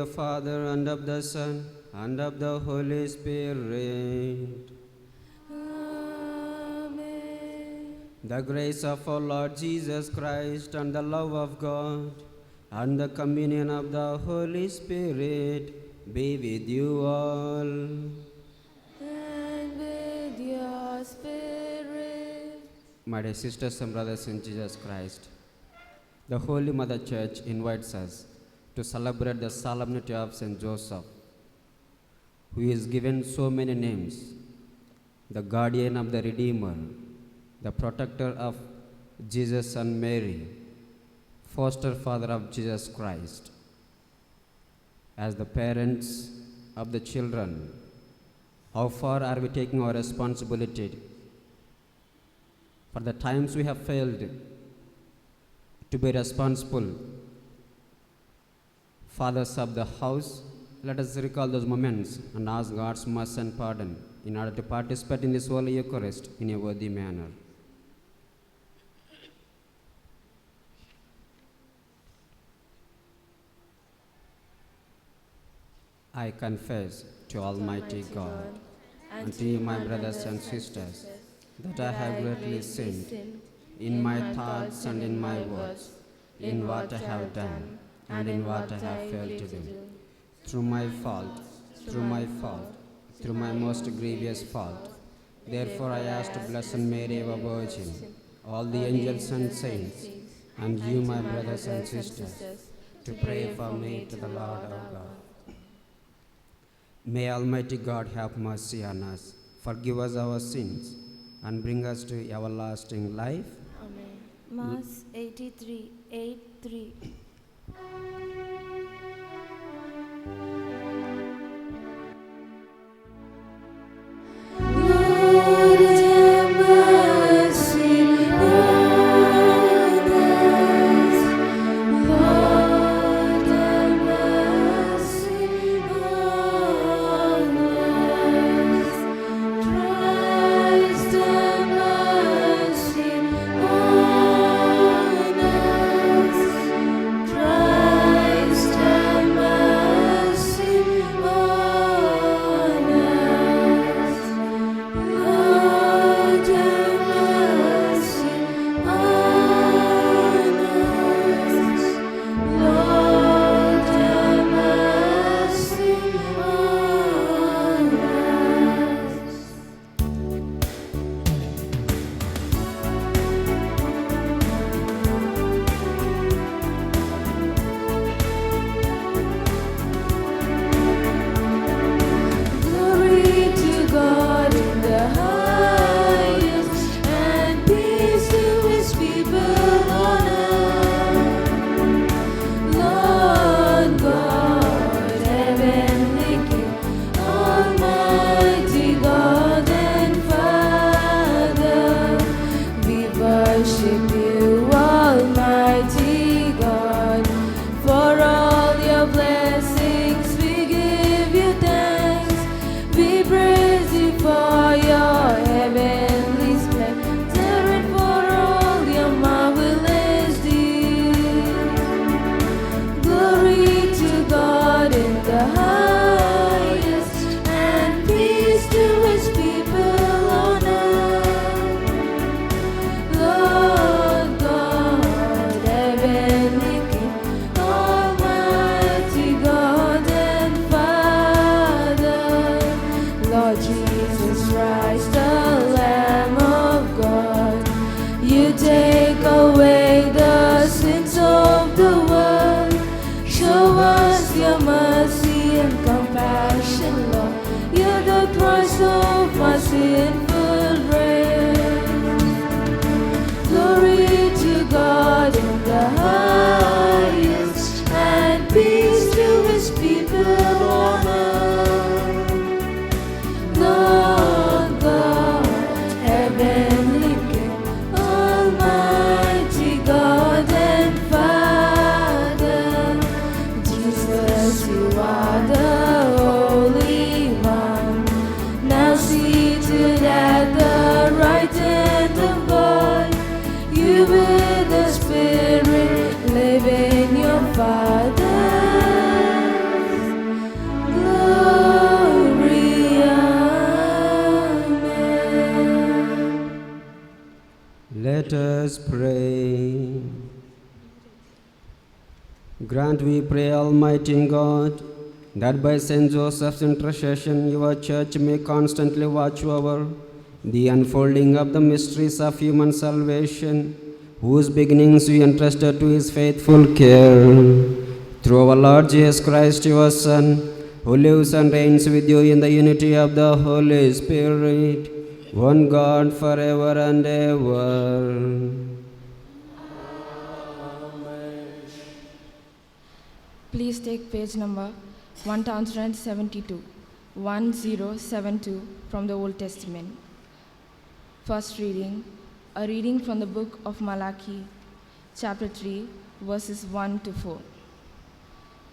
the Father, and of the Son, and of the Holy Spirit. Amen. The grace of our Lord Jesus Christ, and the love of God, and the communion of the Holy Spirit be with you all. And with your spirit. My dear sisters and brothers in Jesus Christ, the Holy Mother Church invites us to celebrate the solemnity of Saint Joseph, who is given so many names: the guardian of the Redeemer, the protector of Jesus and Mary, foster father of Jesus Christ. As the parents of the children, how far are we taking our responsibility? For the times we have failed to be responsible fathers of the house, let us recall those moments and ask God's mercy and pardon in order to participate in this Holy Eucharist in a worthy manner. I confess to Almighty God and to you, my brothers and sisters, that I have greatly sinned in my thoughts and in my words, in what I have done and in what I have failed to do. Through my fault, through my most grievous fault. Therefore I ask to Blessed Mary, our Virgin, all the angels and saints, and you, my brothers and sisters, to pray for me to the Lord our God. May Almighty God have mercy on us, forgive us our sins, and bring us to everlasting life. Amen. Mass 83, 8-3. Lord have mercy on us. Lord have mercy on us. Christ have mercy on us. Christ have mercy on us. Lord have mercy on us. Lord have mercy on us. Glory to God in the highest, and peace to His people on earth. Lord God, heavenly King, Almighty God and Father, we worship you, Almighty God, for all your blessings. We give you thanks. We praise you for your heavenly splendor and for all your marvelous deeds. Glory to God in the highest, and peace to His people on earth. Lord God, heavenly King, Almighty God and Father, Lord Jesus Christ, the Lamb of God, you take away the sins of the world. Show us your mercy and compassion, Lord. You're the Christ of my sinful race. Glory to God in the highest, and peace to His people on earth. Lord God, heavenly King, Almighty God and Father, Jesus, you are the Holy One, now seated at the right hand of God. You with the Spirit live in your Father. pray. Grant, we pray, Almighty God, that by Saint Joseph's intercession your church may constantly watch over the unfolding of the mysteries of human salvation, whose beginnings you entrusted to his faithful care. Through our Lord Jesus Christ, your Son, who lives and reigns with you in the unity of the Holy Spirit, one God, forever and ever. Please take page number 1072, 1072 from the Old Testament. First reading, a reading from the book of Malachi, chapter 3, verses 1 to 4.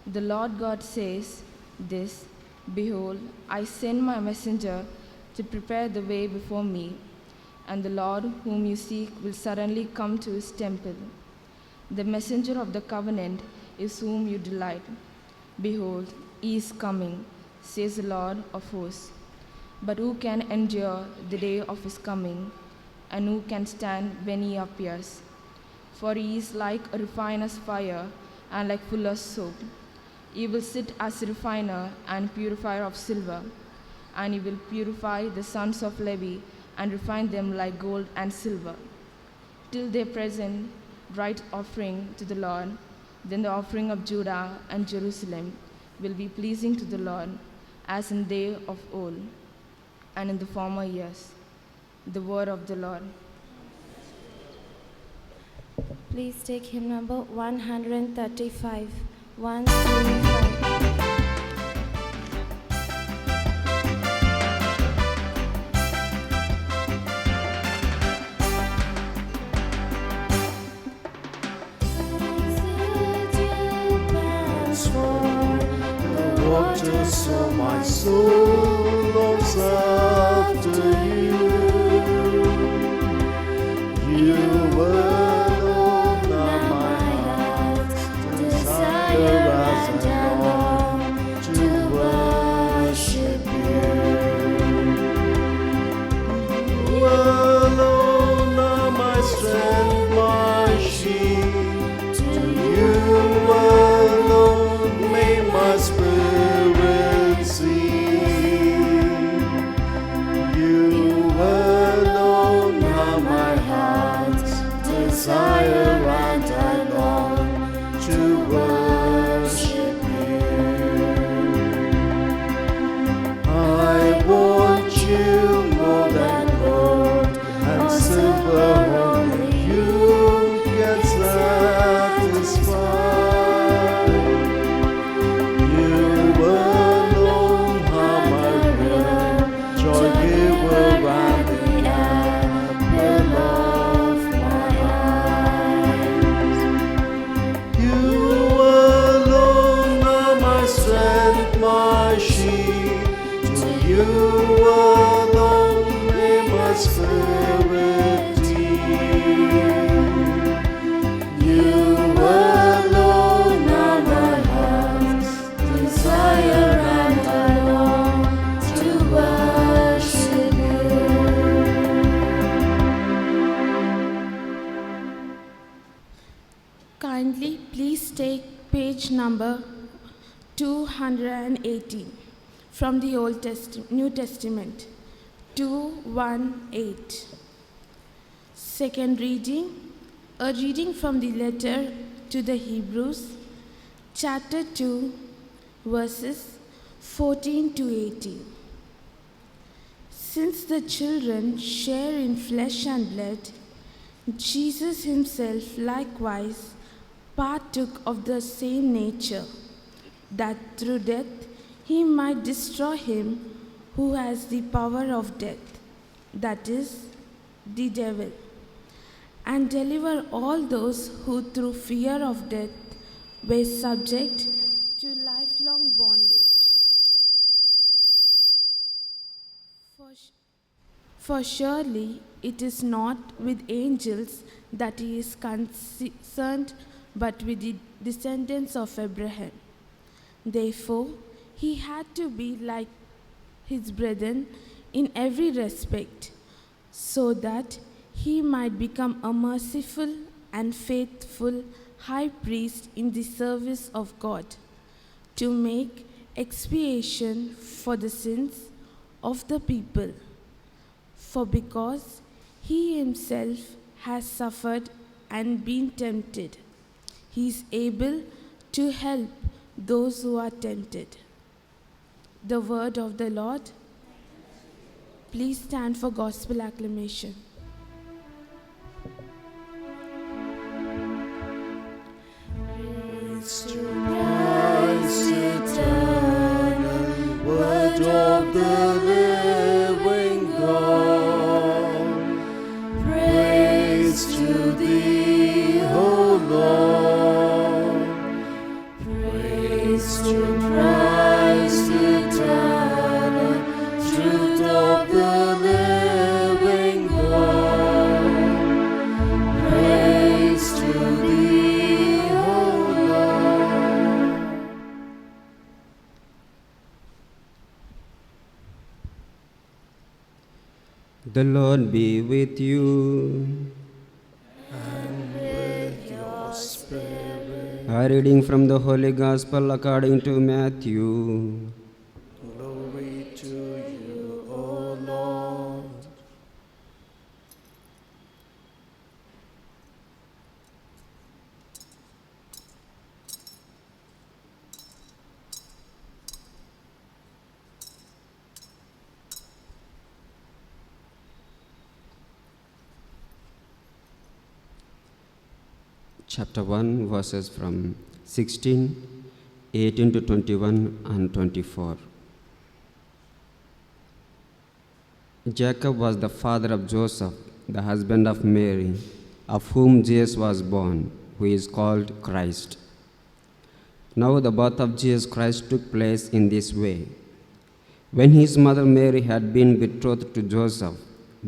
The Lord God says this, Behold, I send my messenger to prepare the way before me, and the Lord whom you seek will suddenly come to his temple. The messenger of the covenant is whom you delight. Behold, he is coming, says the Lord of hosts. But who can endure the day of his coming, and who can stand when he appears? For he is like a refiner's fire, and like fuller's soap. He will sit as a refiner and purifier of silver, and he will purify the sons of Levi, and refine them like gold and silver, till they present right offering to the Lord. Then the offering of Judah and Jerusalem will be pleasing to the Lord, as in day of old, and in the former years. The word of the Lord. Please take hymn number 135. 135. So my soul longs after you. You alone are my heart's desire as I long to worship you. You alone are my strength, my shield. To you alone may my spirit sing. You alone are my heart's desire, and I long to worship you. I want you more than gold and silver, only you can satisfy. You alone are my real joy giver and the apple of my eyes. You alone are my strength, my shield. To you alone may my spirit yield. You alone are my heart's desire, and I long to worship you. Kindly please take page number 218 from the New Testament. 218. Second reading, a reading from the letter to the Hebrews, chapter 2, verses 14 to 18. Since the children share in flesh and blood, Jesus himself likewise partook of the same nature, that through death he might destroy him who has the power of death, that is, the devil, and deliver all those who through fear of death were subject to lifelong bondage. For surely it is not with angels that he is concerned, but with the descendants of Abraham. Therefore, he had to be like his brethren in every respect, so that he might become a merciful and faithful high priest in the service of God, to make expiation for the sins of the people. For because he himself has suffered and been tempted, he is able to help those who are tempted. The word of the Lord. Please stand for gospel acclamation. Praise to Christ eternal, word of the living God. Praise to thee, O Lord. Praise to Christ eternal, truth of the living God. Praise to thee, O Lord. The Lord be with you. And with your spirit. A reading from the Holy Gospel according to Matthew. Glory to you, O Lord. Chapter 1, verses from 16, 18 to 21 and 24. Jacob was the father of Joseph, the husband of Mary, of whom Jesus was born, who is called Christ. Now the birth of Jesus Christ took place in this way. When his mother Mary had been betrothed to Joseph,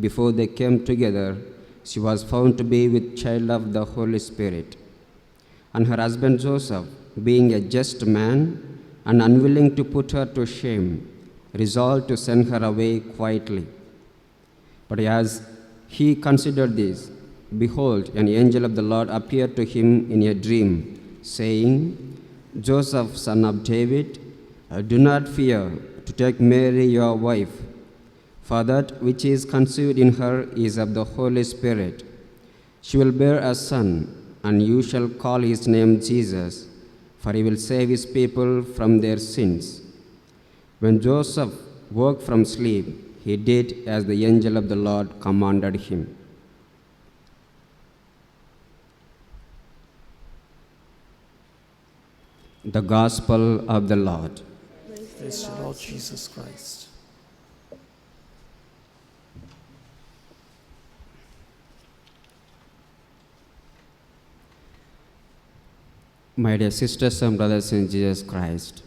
before they came together, she was found to be with child of the Holy Spirit. And her husband Joseph, being a just man and unwilling to put her to shame, resolved to send her away quietly. But as he considered this, behold, an angel of the Lord appeared to him in a dream, saying, Joseph, son of David, do not fear to take Mary your wife, for that which is conceived in her is of the Holy Spirit. She will bear a son, and you shall call his name Jesus, for he will save his people from their sins. When Joseph woke from sleep, he did as the angel of the Lord commanded him. The Gospel of the Lord. Praise the Lord Jesus Christ. My dear sisters and brothers in Jesus Christ,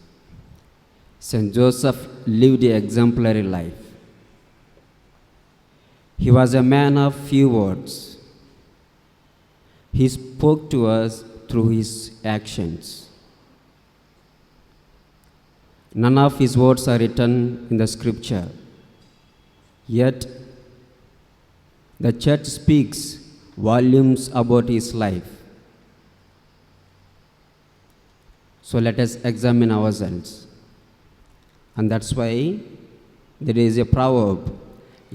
Saint Joseph lived an exemplary life. He was a man of few words. He spoke to us through his actions. None of his words are written in the scripture. Yet, the church speaks volumes about his life. So let us examine ourselves. And that's why there is a proverb,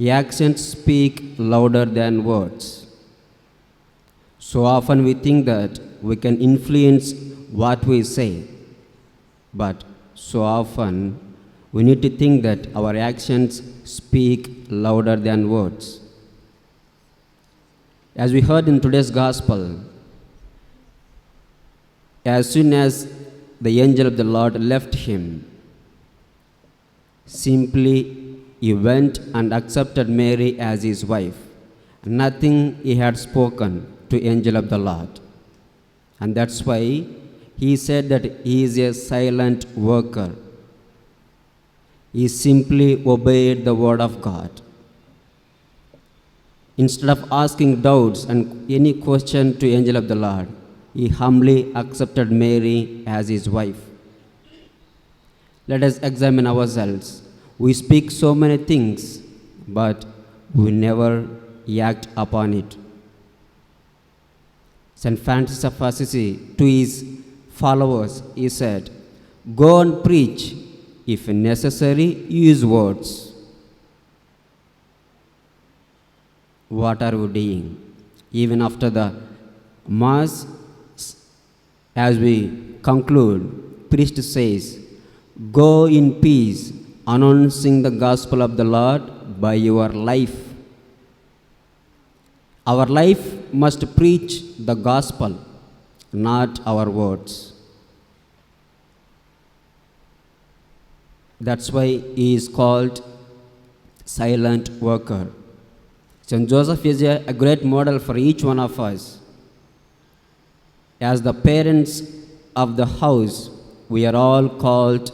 actions speak louder than words. So often we think that we can influence what we say, but so often we need to think that our actions speak louder than words. As we heard in today's gospel, as soon as the angel of the Lord left him, simply he went and accepted Mary as his wife. Nothing he had spoken to angel of the Lord. And that's why he said that he is a silent worker. He simply obeyed the word of God. Instead of asking doubts and any question to angel of the Lord, he humbly accepted Mary as his wife. Let us examine ourselves. We speak so many things, but we never act upon it. St. Francis of Assisi, to his followers, he said, "Go and preach, if necessary, use words." What are we doing? Even after the Mass, as we conclude, priest says, "Go in peace, announcing the gospel of the Lord by your life." Our life must preach the gospel, not our words. That's why he is called silent worker. St. Joseph is a great model for each one of us. As the parents of the house, we are all called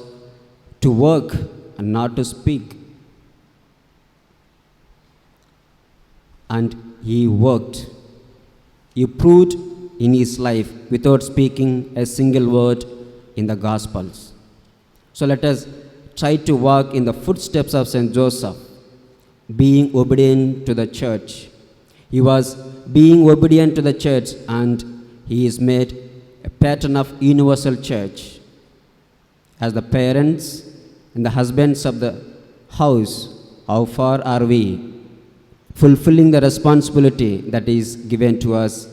to work and not to speak. And he worked. He proved in his life without speaking a single word in the Gospels. So let us try to walk in the footsteps of St. Joseph, being obedient to the church. He was being obedient to the church, and he is made a pattern of universal church. As the parents and the husbands of the house, how far are we fulfilling the responsibility that is given to us?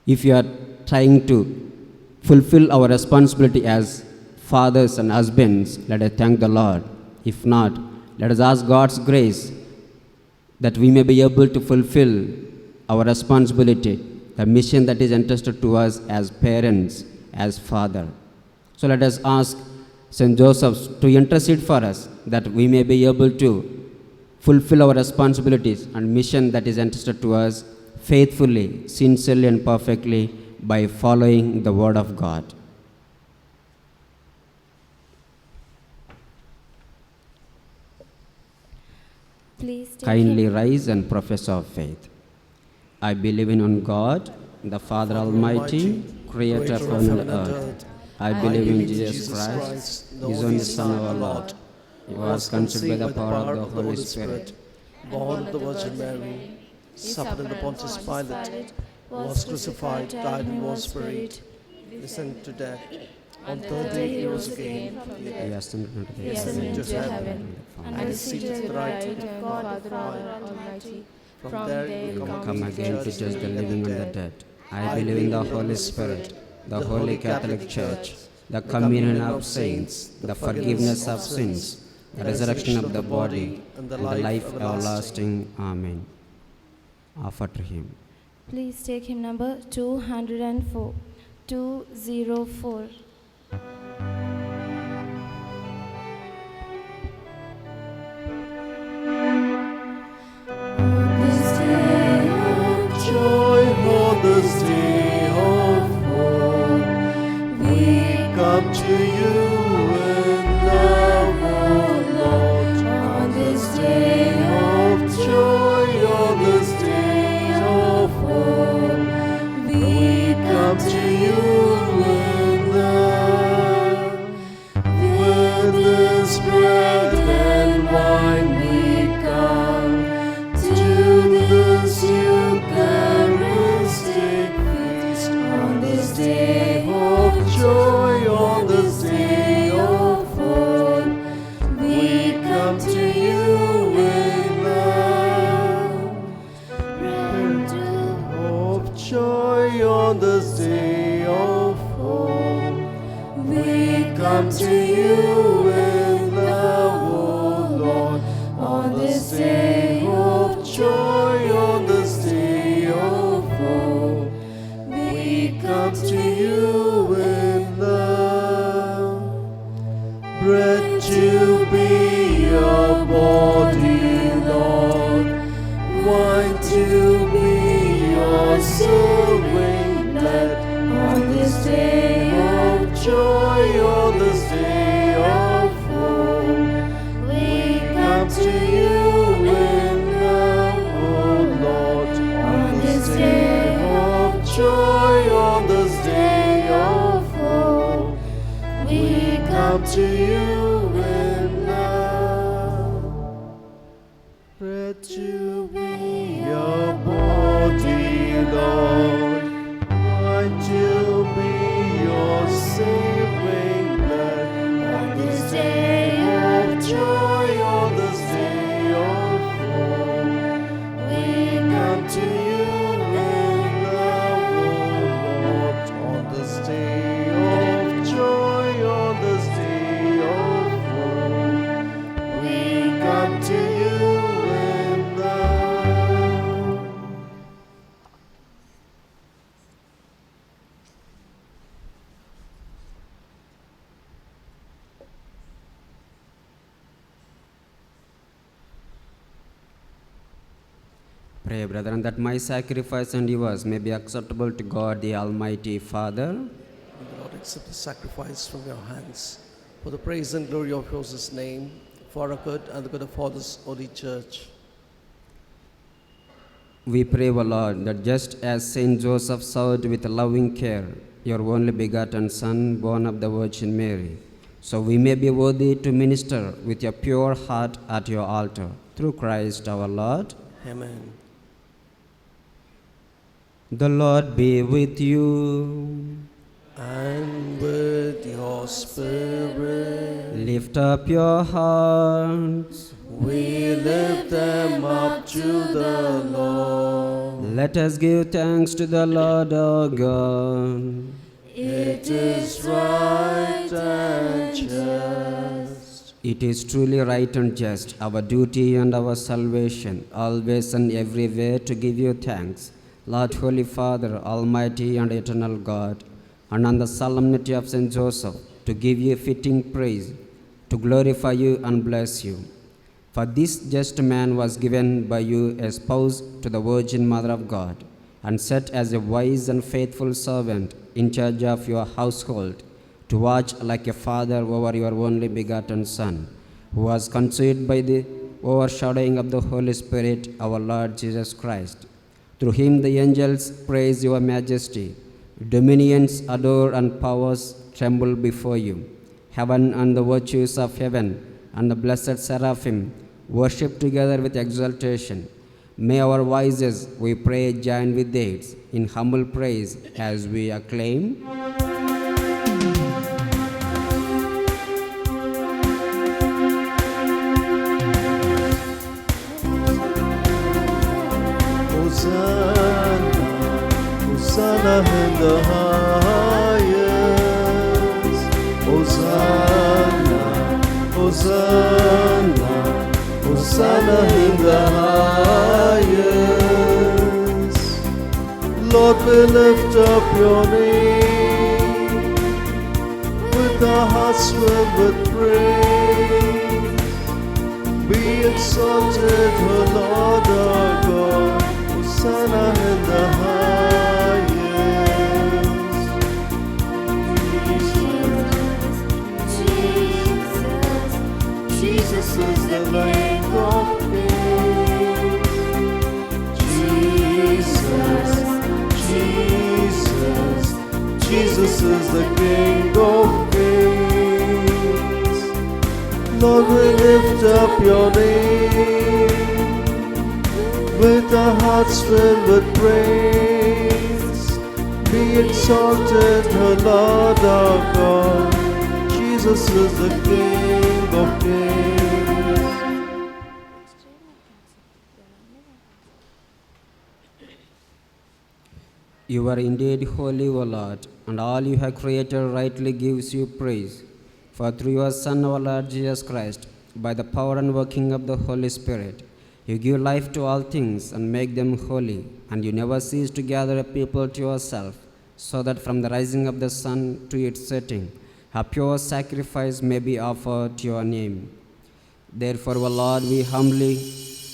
If you are trying to fulfill our responsibility as fathers and husbands, let us thank the Lord. If not, let us ask God's grace that we may be able to fulfill our responsibility, the mission that is entrusted to us as parents, as father. So let us ask St. Joseph to intercede for us, that we may be able to fulfill our responsibilities and mission that is entrusted to us faithfully, sincerely, and perfectly by following the word of God. Please take Kindly him. rise and profess our faith. I believe in one God, the Father Almighty, creator of heaven and earth. I believe in Jesus Christ, his only Son, our Lord. He was conceived by the power of the Holy Spirit. Born of the Virgin Mary, suffered under Pontius Pilate, was crucified, died and was buried, descended to death. On the third day he rose again. He ascended into the He ascended heavens. into heaven and is seated at the right hand of God the Father Almighty. From there he he will Come again to judge the living and the dead. I believe in the Holy Spirit, the Holy Catholic Church, the communion of saints, the forgiveness of sins, the resurrection of the body, and the life everlasting. Amen. Offer to him. Please take him number 204. 204. joy on this day of hope. We come to you in love, O Lord, on this day of joy, on this day of hope. We come to you in love. With this bread and wine we come to this Eucharistic feast on this day of joy, on this day of hope. We come to you in love. Bread of joy on this day of hope. We come to you in love, O Lord, on this day of joy, on this day of hope. We come to you in love. Bread to be your body, Lord, wine to be your saving blood, on this day of joy, on this day of hope. We come to you in love, O Lord, on this day of joy, on this day of hope. We come to you in love. Bread to be your body, Lord, Pray, brethren, that my sacrifice and yours may be acceptable to God the Almighty Father. May the Lord accept the sacrifice from your hands for the praise and glory of His name, for our good and the good of all this holy church. We pray, O Lord, that just as Saint Joseph served with loving care your only begotten Son, born of the Virgin Mary, so we may be worthy to minister with your pure heart at your altar. Through Christ our Lord. Amen. The Lord be with you. And with your spirit, Lift up your hearts. we lift them up to the Lord. Let us give thanks to the Lord our God. It is right and just. It is truly right and just, our duty and our salvation, always and everywhere to give you thanks, Lord, Holy Father, Almighty and eternal God, and on the solemnity of Saint Joseph, to give you fitting praise, to glorify you and bless you. For this just man was given by you a spouse to the Virgin Mother of God, and set as a wise and faithful servant in charge of your household, to watch like a father over your only begotten Son, who was conceived by the overshadowing of the Holy Spirit, our Lord Jesus Christ. Through him the angels praise your majesty, dominions adore and powers tremble before you. Heaven and the virtues of heaven and the blessed seraphim worship together with exultation. May our voices, we pray, join with theirs in humble praise as we acclaim. Hosanna, Hosanna in the highest. Hosanna, Hosanna, Hosanna in the highest. Lord, we lift up your name with our hearts filled with praise. Be exalted, O Lord our God. Hosanna in the highest. Jesus is the King of Kings. Jesus is the King of Kings. Lord, we lift up your name with our hearts filled with praise. Be exalted, O Lord our God. Jesus is the King of Kings. You are indeed holy, O Lord, and all you have created rightly gives you praise. For through your Son, our Lord Jesus Christ, by the power and working of the Holy Spirit, you give life to all things and make them holy, and you never cease to gather a people to yourself, so that from the rising of the sun to its setting, a pure sacrifice may be offered to your name. Therefore, O Lord, we humbly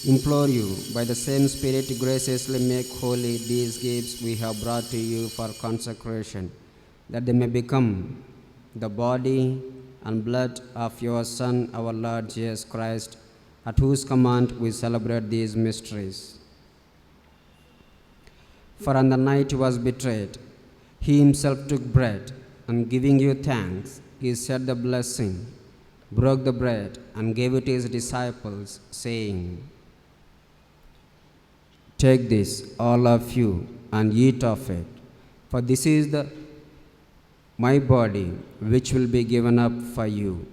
implore you, by the same Spirit, to graciously make holy these gifts we have brought to you for consecration, that they may become the body and blood of your Son, our Lord Jesus Christ, at whose command we celebrate these mysteries. For on the night he was betrayed, he himself took bread, and giving you thanks, he said the blessing, broke the bread, and gave it to his disciples, saying, "Take this, all of you, and eat of it, for this is my body, which will be given up for you."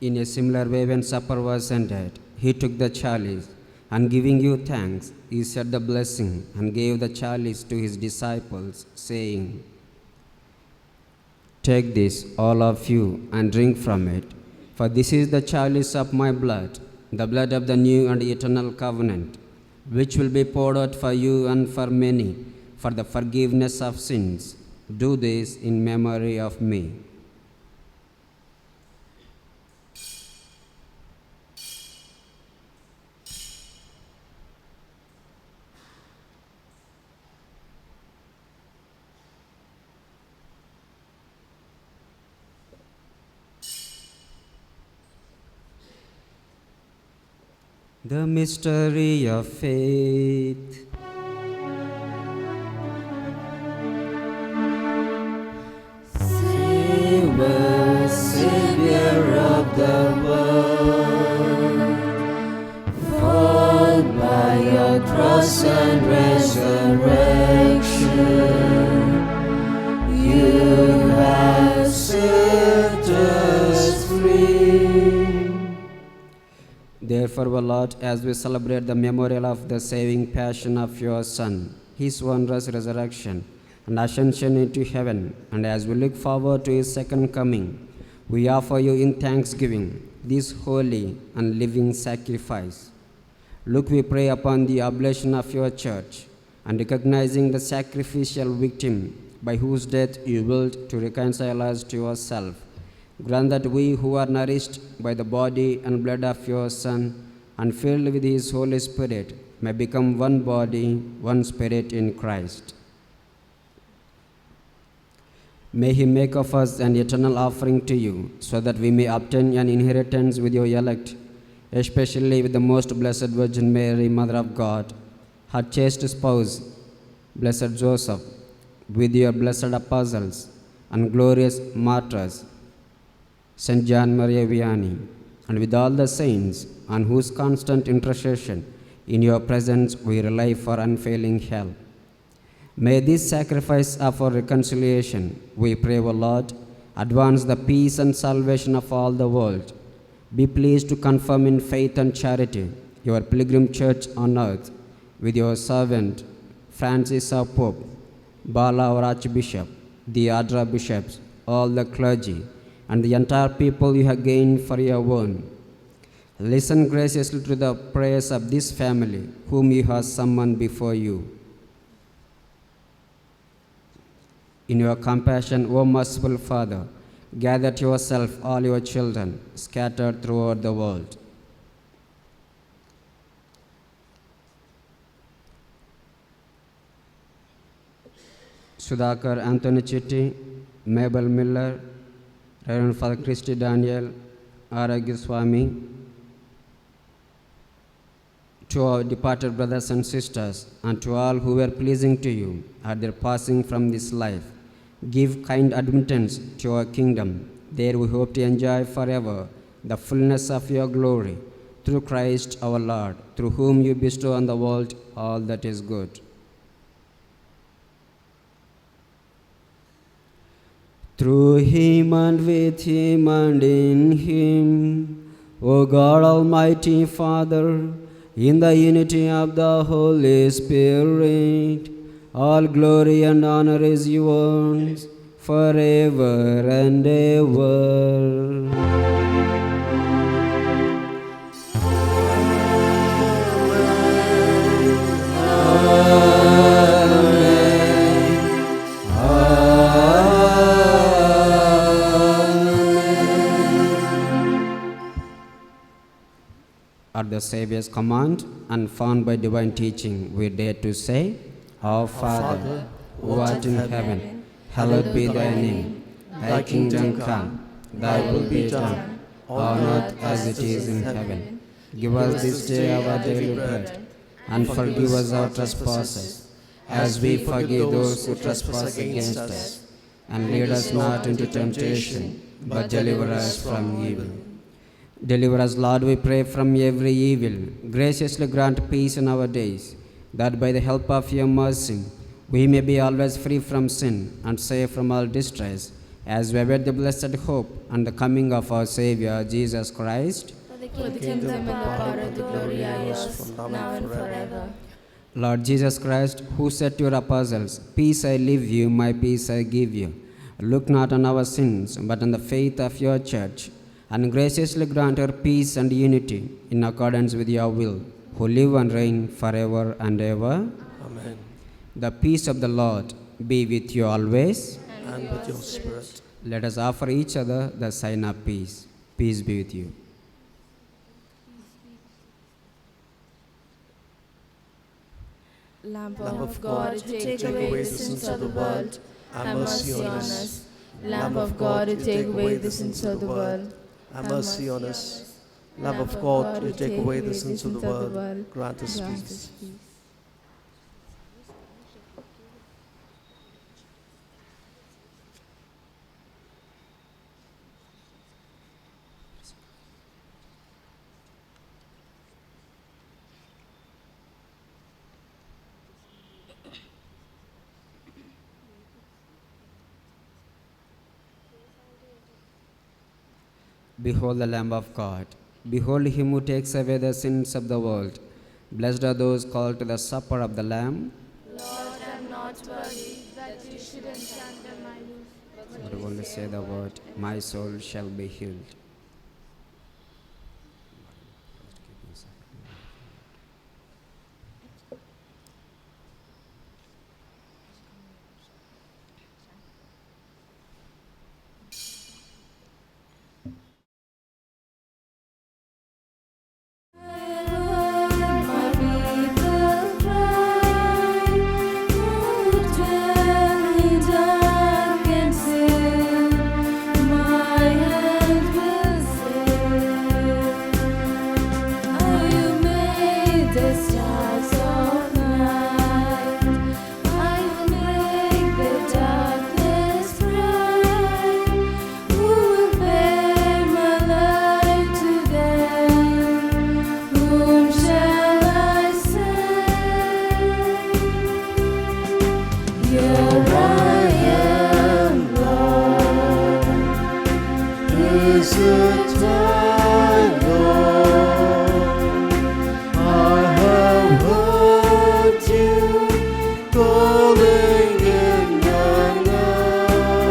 In a similar way, when supper was ended, he took the chalice, and giving you thanks, he said the blessing, and gave the chalice to his disciples, saying, Take this, all of you, and drink from it. For this is the chalice of my blood, the blood of the new and eternal covenant, which will be poured out for you and for many, for the forgiveness of sins. Do this in memory of me. The mystery of faith. Save us, Savior of the world, fall by your cross and resurrection. You have set us free. Therefore, O Lord, as we celebrate the memorial of the saving passion of your Son, his wondrous resurrection and ascension into heaven, and as we look forward to his second coming, we offer you in thanksgiving this holy and living sacrifice. Look, we pray, upon the oblation of your church, and recognizing the sacrificial victim by whose death you willed to reconcile us to yourself, grant that we who are nourished by the body and blood of your Son and filled with his Holy Spirit may become one body, one spirit in Christ. May he make of us an eternal offering to you, so that we may obtain an inheritance with your elect, especially with the most blessed Virgin Mary, Mother of God, her chaste spouse, blessed Joseph, with your blessed apostles and glorious martyrs, Saint John Maria Vianney, and with all the saints, on whose constant intercession in your presence we rely for unfailing help. May this sacrifice of our reconciliation, we pray, O Lord, advance the peace and salvation of all the world. Be pleased to confirm in faith and charity your pilgrim church on earth with your servant Francis our Pope, Bala our Archbishop, the other bishops, all the clergy, and the entire people you have gained for your own. Listen graciously to the prayers of this family, whom you have summoned before you. In your compassion, O merciful Father, gather to yourself all your children scattered throughout the world. Sudhakar Anthony Chitti, Mabel Miller, Reverend Father Christy Daniel, Aragya Swami, to our departed brothers and sisters, and to all who were pleasing to you at their passing from this life, give kind admittance to our kingdom. There we hope to enjoy forever the fullness of your glory, through Christ our Lord, through whom you bestow on the world all that is good. Through him and with him and in him, O God Almighty Father, in the unity of the Holy Spirit, all glory and honor is yours forever and ever. At the Saviour's command and found by divine teaching, we dare to say, Our Father, who art in heaven, hallowed be thy name. Thy kingdom come, thy will be done, on earth as it is in heaven. Give us this day our daily bread, and forgive us our trespasses, as we forgive those who trespass against us. And lead us not into temptation, but deliver us from evil. Deliver us, Lord, we pray, from every evil. Graciously grant peace in our days, that by the help of your mercy we may be always free from sin and safe from all distress, as we await the blessed hope and the coming of our Savior, Jesus Christ. For the kingdom and the power and the glory are yours, now and forever. Lord Jesus Christ, who said to your apostles, Peace I leave you, my peace I give you, Look not on our sins, but on the faith of your church, and graciously grant her peace and unity in accordance with your will, who live and reign forever and ever. Amen. The peace of the Lord be with you always. And with your spirit. Let us offer each other the sign of peace. Peace be with you. Lamb Lamb of of God, God, who take away the sins of the world, have mercy on us. Lamb of God, who take away the sins of the world, Have mercy on us. Lamb of God, who take away the sins of the world, grant us peace. Behold the Lamb of God. Behold him who takes away the sins of the world. Blessed are those called to the supper of the Lamb. Lord, I am not worthy that you should enter under my roof, But only say the word, my soul shall be healed. my people cry, who dwell in dark and sin, my hand will sing. Oh, you made the stars of night, I will make the darkness bright. Who will bear my light to them? Whom shall I send? Here I am, Lord. Is it I, Lord? I have heard you calling in the night.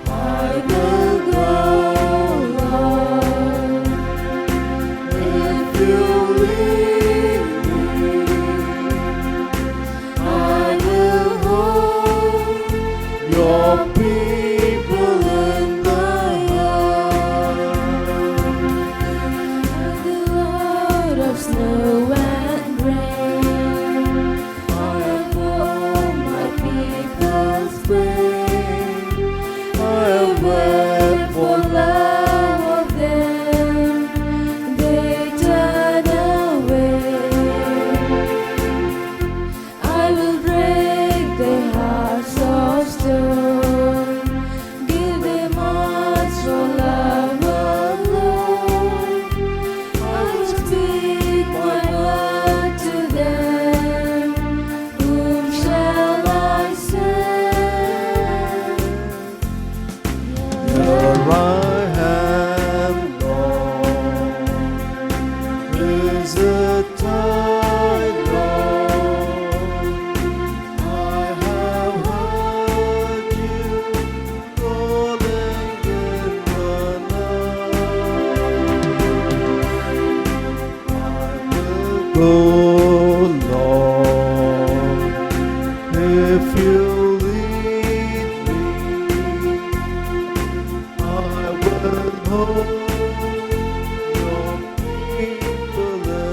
I will go, Lord, if you lead me. I will hold your people in the hand. The Lord of snow and rain, I have borne my people's pain. I have wept For for love of them, they turn away. I will break their hearts of stone, give them hearts for love alone. I will speak my word to them. Whom shall I send? Here I am, Lord. Is it I, Lord? I have heard you calling in the night. I will go, Lord, if you lead me. I will hold your people in my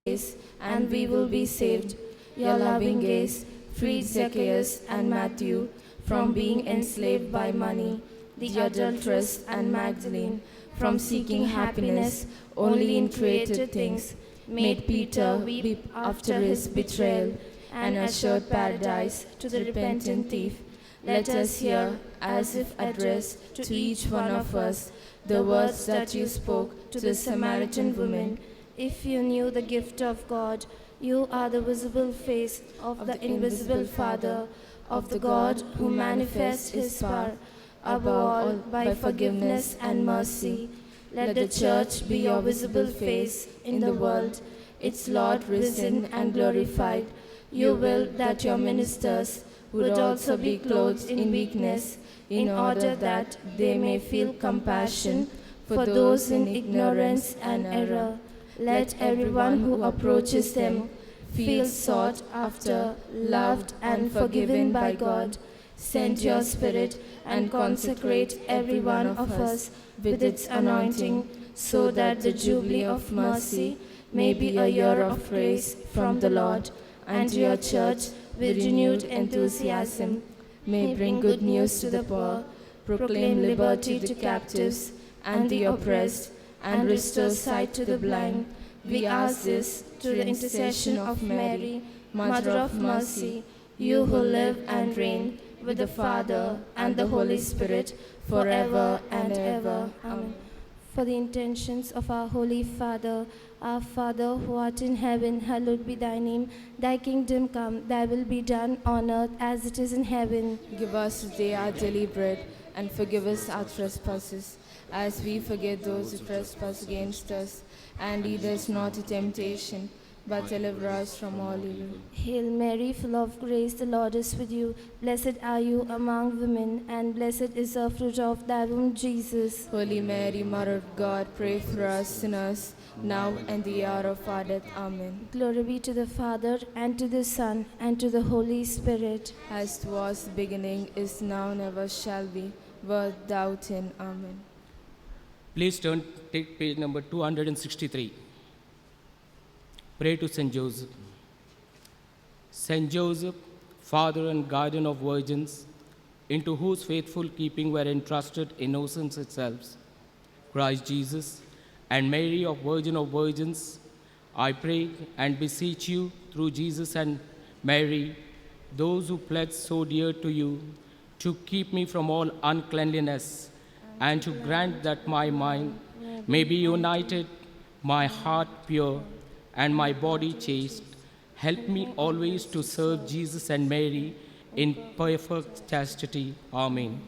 hand. And we will be saved. Your loving gaze freed Zacchaeus and Matthew from being enslaved by money, the adulteress and Magdalene from seeking happiness only in created things, made Peter weep after his betrayal, and assured paradise to the repentant thief. Let us hear, as if addressed to each one of us, the words that you spoke to the Samaritan woman. If you knew the gift of God, you are the visible face of the invisible Father, of the God who manifests his power, above all by forgiveness and mercy. Let the church be your visible face in the world, its Lord risen and glorified. You will that your ministers would also be clothed in weakness, in order that they may feel compassion for those in ignorance and error. Let everyone who approaches them feel sought after, loved, and forgiven by God. Send your Spirit and consecrate every one of us with its anointing, so that the Jubilee of Mercy may be a year of praise from the Lord, and your church, with renewed enthusiasm, may bring good news to the poor, proclaim liberty to captives and the oppressed, and restore sight to the blind. We ask this through the intercession of Mary, Mother of Mercy, you who live and reign with the Father and the Holy Spirit, forever and ever. Amen. For the intentions of our Holy Father, our Father who art in heaven, hallowed be thy name. Thy kingdom come, thy will be done on earth as it is in heaven. Give us today our daily bread, and forgive us our trespasses, as we forgive those who trespass against us. And lead us not to temptation, but deliver us from all evil. Hail Mary, full of grace, the Lord is with you. Blessed are you among women, and blessed is the fruit of thy womb, Jesus. Holy Mary, Mother of God, pray for us sinners, now and the hour of our death. Amen. Glory be to the Father, and to the Son, and to the Holy Spirit. As it was the beginning, is now, and ever shall be, world without end. Amen. Please take page number 263. Pray to Saint Joseph. Saint Joseph, father and guardian of virgins, into whose faithful keeping were entrusted innocence itself, Christ Jesus, and Mary of Virgins, I pray and beseech you through Jesus and Mary, those who pledge so dear to you, to keep me from all uncleanliness, and to grant that my mind may be united, my heart pure, and my body chaste. Help me always to serve Jesus and Mary in perfect chastity. Amen.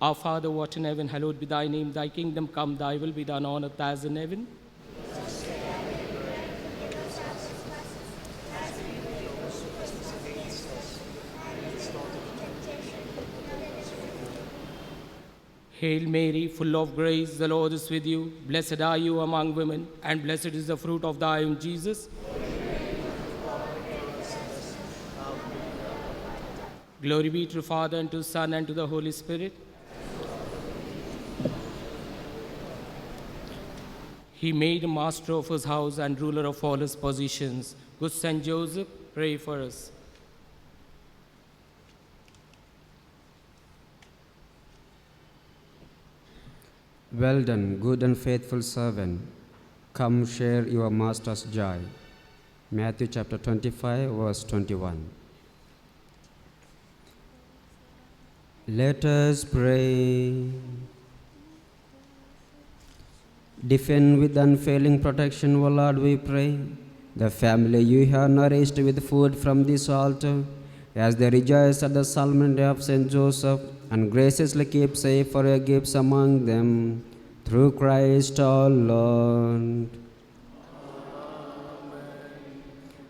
Our Father, who art in heaven, hallowed be thy name. Thy kingdom come, thy will be done on earth as in heaven. Hail Mary, full of grace, the Lord is with you. Blessed are you among women, and blessed is the fruit of thy womb, Jesus. Glory be to the Father, and to the Son, and to the Holy Spirit. He made a master of his house and ruler of all his possessions. Good Saint Joseph, pray for us. Well done, good and faithful servant. Come share your master's joy. Matthew chapter 25, verse 21. Let us pray. Defend with unfailing protection, O Lord, we pray, the family you have nourished with food from this altar, as they rejoice at the solemnity of Saint Joseph, and graciously keep safe for your gifts among them, through Christ our Lord.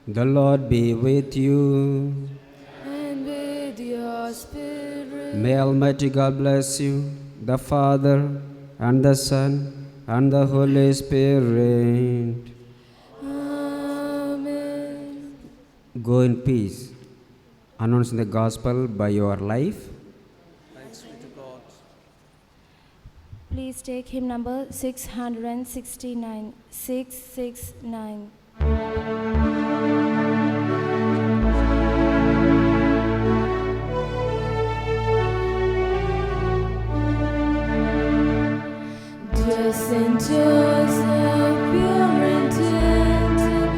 The Lord be with you. And with your spirit. May Almighty God bless you, the Father, and the Son, and the Holy Spirit. Amen. Go in peace, announcing the gospel by your life. Thanks be to God. Please take hymn number 669. 669. Dear Saint Joseph, pure and gentle,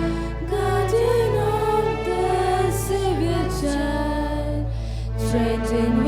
guardian of the Savior child, straighten